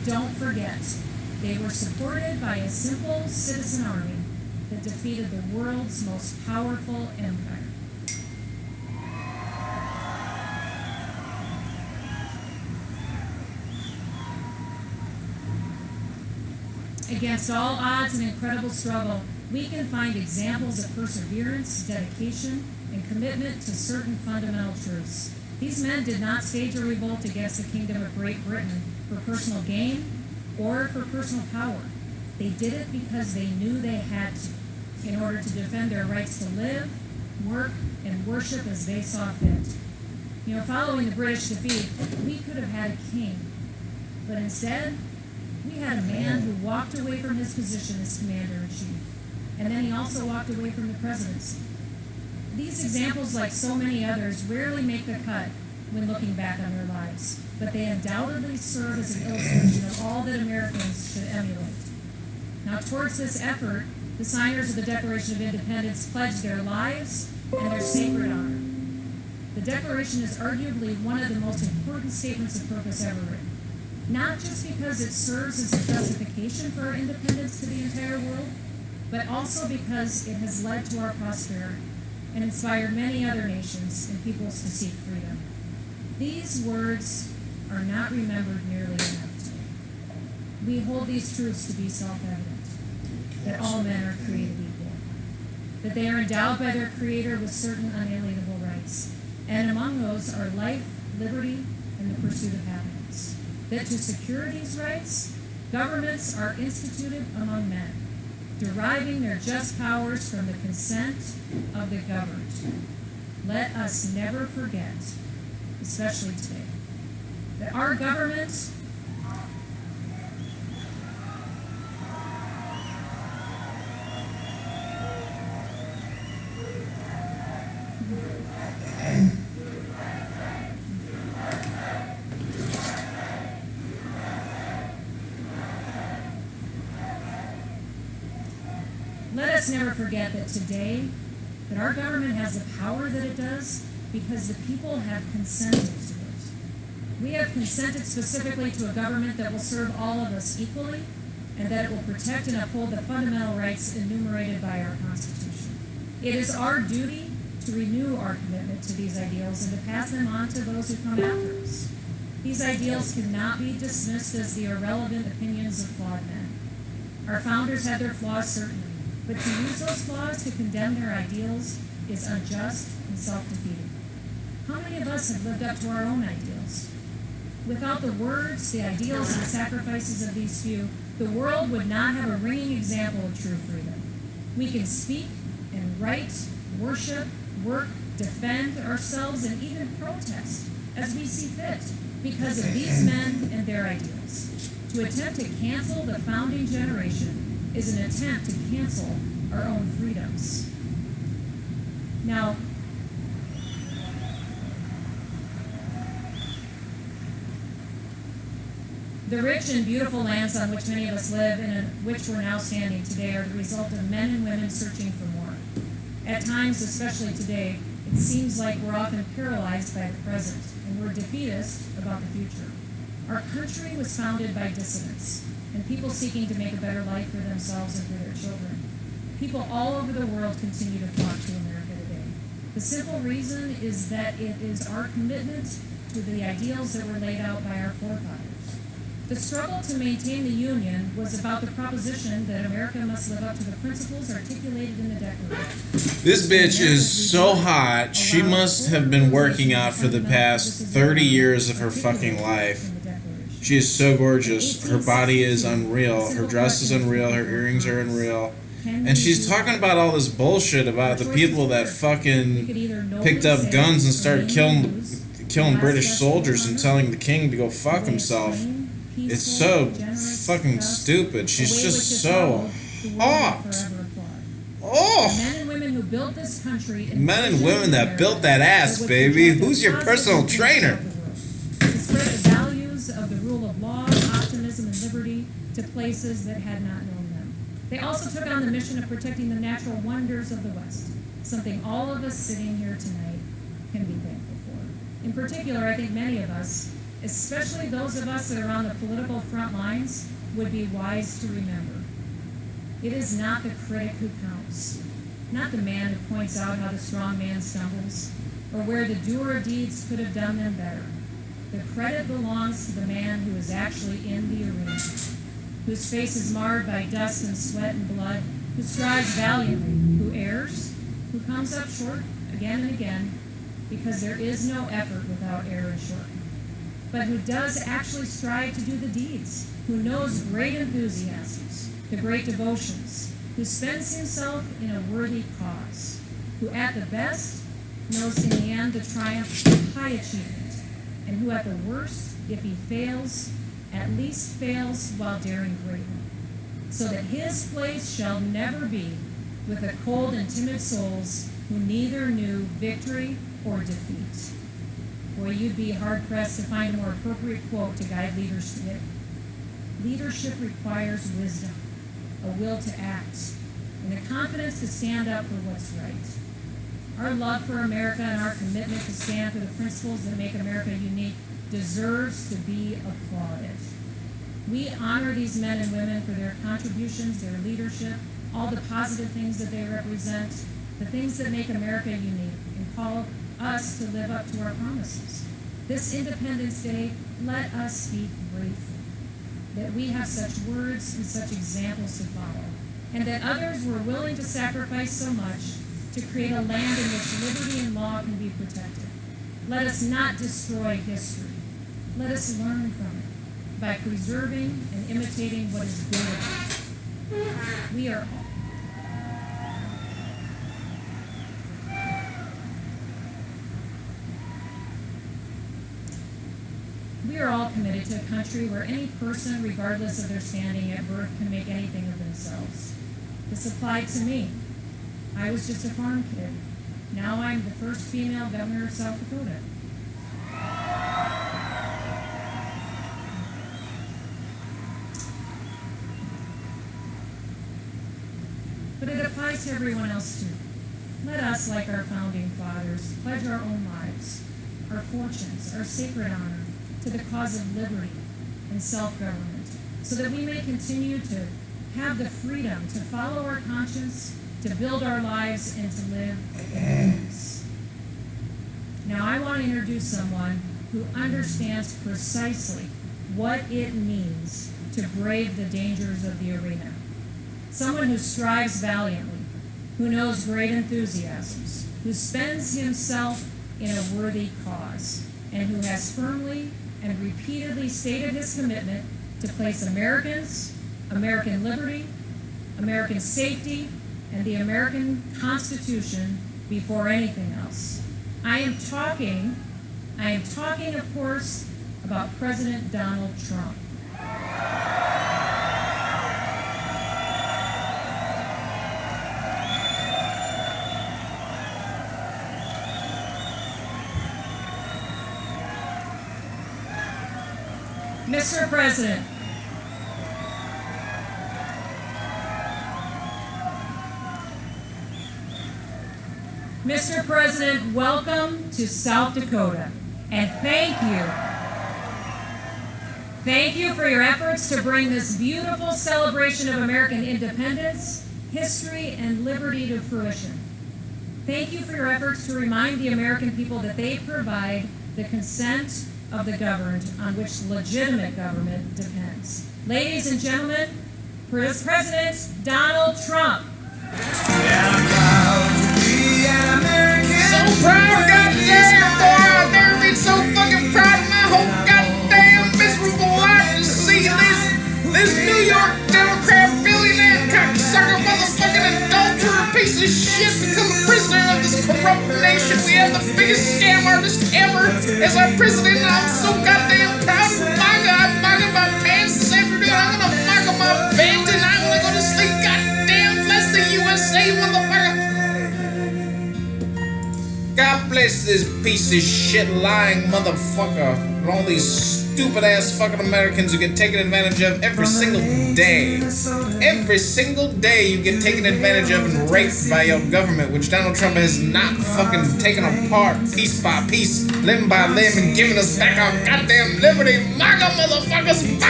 But don't forget, they were supported by a simple citizen army that defeated the world's most powerful empire. Against all odds and incredible struggle, we can find examples of perseverance, dedication, and commitment to certain fundamental truths. These men did not stage a revolt against the Kingdom of Great Britain for personal gain or for personal power. They did it because they knew they had to, in order to defend their rights to live, work, and worship as they saw fit. Following the British defeat, we could have had a king, but instead, we had a man who walked away from his position as commander-in-chief, and then he also walked away from the presidency. These examples, like so many others, rarely make the cut when looking back on their lives, but they undoubtedly serve as an illustration of all that Americans should emulate. Now, towards this effort, the signers of the Declaration of Independence pledged their lives and their sacred honor. The Declaration is arguably one of the most important statements of purpose ever written. Not just because it serves as a justification for our independence to the entire world, but also because it has led to our prosperity and inspired many other nations and peoples to seek freedom. These words are not remembered nearly enough today. We hold these truths to be self-evident, that all men are created equal, that they are endowed by their Creator with certain unalienable rights, and among those are life, liberty, and the pursuit of happiness. That to secure these rights, governments are instituted among men, deriving their just powers from the consent of the governed. Let us never forget, especially today, that our government Let us never forget that today, that our government has the power that it does because the people have consented to it. We have consented specifically to a government that will serve all of us equally and that it will protect and uphold the fundamental rights enumerated by our Constitution. It is our duty to renew our commitment to these ideals and to pass them on to those who come after us. These ideals cannot be dismissed as the irrelevant opinions of flawed men. Our founders had their flaws, certainly, but to use those flaws to condemn their ideals is unjust and self-defeating. How many of us have lived up to our own ideals? Without the words, the ideals, and sacrifices of these few, the world would not have a ringing example of true freedom. We can speak and write, worship, work, defend ourselves, and even protest as we see fit because of these men and their ideals. To attempt to cancel the founding generation is an attempt to cancel our own freedoms. Now, the rich and beautiful lands on which many of us live and in which we're now standing today are the result of men and women searching for more. At times, especially today, it seems like we're often paralyzed by the present and we're defeatist about the future. Our country was founded by dissidents and people seeking to make a better life for themselves and for their children. People all over the world continue to flock to America today. The simple reason is that it is our commitment to the ideals that were laid out by our forefathers. The struggle to maintain the Union was about the proposition that America must live up to the principles articulated in the Declaration. This bitch is so hot, she must have been working out for the past 30 years of her fucking life. She is so gorgeous. Her body is unreal. Her dress is unreal. Her earrings are unreal. And she's talking about all this bullshit about the people that fucking picked up guns and started killing British soldiers and telling the king to go fuck himself. It's so fucking stupid. She's just so hot. Oh! Men and women who built this country. Men and women that built that ass, baby. Who's your personal trainer? To spread the values of the rule of law, optimism, and liberty to places that had not known them. They also took on the mission of protecting the natural wonders of the West, something all of us sitting here tonight can be thankful for. In particular, I think many of us especially those of us that are on the political front lines, would be wise to remember. It is not the critic who counts, not the man who points out how the strong man stumbles, or where the doer of deeds could have done them better. The credit belongs to the man who is actually in the arena, whose face is marred by dust and sweat and blood, who strives valiantly, who errs, who comes up short again and again, because there is no effort without error and shortcoming, but who does actually strive to do the deeds, who knows great enthusiasms, the great devotions, who spends himself in a worthy cause, who at the best knows in the end the triumph of high achievement, and who at the worst, if he fails, at least fails while daring greatly, so that his place shall never be with the cold and timid souls who neither knew victory or defeat. Boy, you'd be hard-pressed to find a more appropriate quote to guide leaders today. Leadership requires wisdom, a will to act, and the confidence to stand up for what's right. Our love for America and our commitment to stand for the principles that make America unique deserves to be applauded. We honor these men and women for their contributions, their leadership, all the positive things that they represent, the things that make America unique, and call us to live up to our promises. This Independence Day, let us be grateful that we have such words and such examples to follow, and that others were willing to sacrifice so much to create a land in which liberty and law can be protected. Let us not destroy history. Let us learn from it by preserving and imitating what is good. We are all committed to a country where any person, regardless of their standing at birth, can make anything of themselves. This applied to me. I was just a farm kid. Now I'm the first female governor of South Dakota. But it applies to everyone else too. Let us, like our founding fathers, pledge our own lives, our fortunes, our sacred honor to the cause of liberty and self-government, so that we may continue to have the freedom to follow our conscience, to build our lives, and to live in peace. Now I want to introduce someone who understands precisely what it means to brave the dangers of the arena. Someone who strives valiantly, who knows great enthusiasms, who spends himself in a worthy cause, and who has firmly and repeatedly stated his commitment to place Americans, American liberty, American safety, and the American Constitution before anything else. I am talking, of course, about President Donald Trump. Mr. President, Mr. President, welcome to South Dakota, and thank you. Thank you for your efforts to bring this beautiful celebration of American independence, history, and liberty to fruition. Thank you for your efforts to remind the American people that they provide the consent of the governed on which legitimate government depends. Ladies and gentlemen, President Donald Trump. Yeah, I'm proud to be an American. So proud, goddamn, boy, I've never been so fucking proud in my whole goddamn miserable life to see this New York Democrat billionaire cocksucker motherfucking adulterer piece of shit become a prisoner of this corrupt nation. We have the biggest scam artist ever as our president, and I'm so goddamn proud. I'm marking my pants this afternoon. I'm gonna mark on my bed and I'm gonna go to sleep. Goddamn, bless the USA, motherfucker. God bless this piece of shit lying motherfucker and all these stupid ass fucking Americans who get taken advantage of every single day. Every single day you get taken advantage of and raped by your government, which Donald Trump has not fucking taken apart piece by piece, limb by limb, and giving us back our goddamn liberty. MAGA motherfuckers!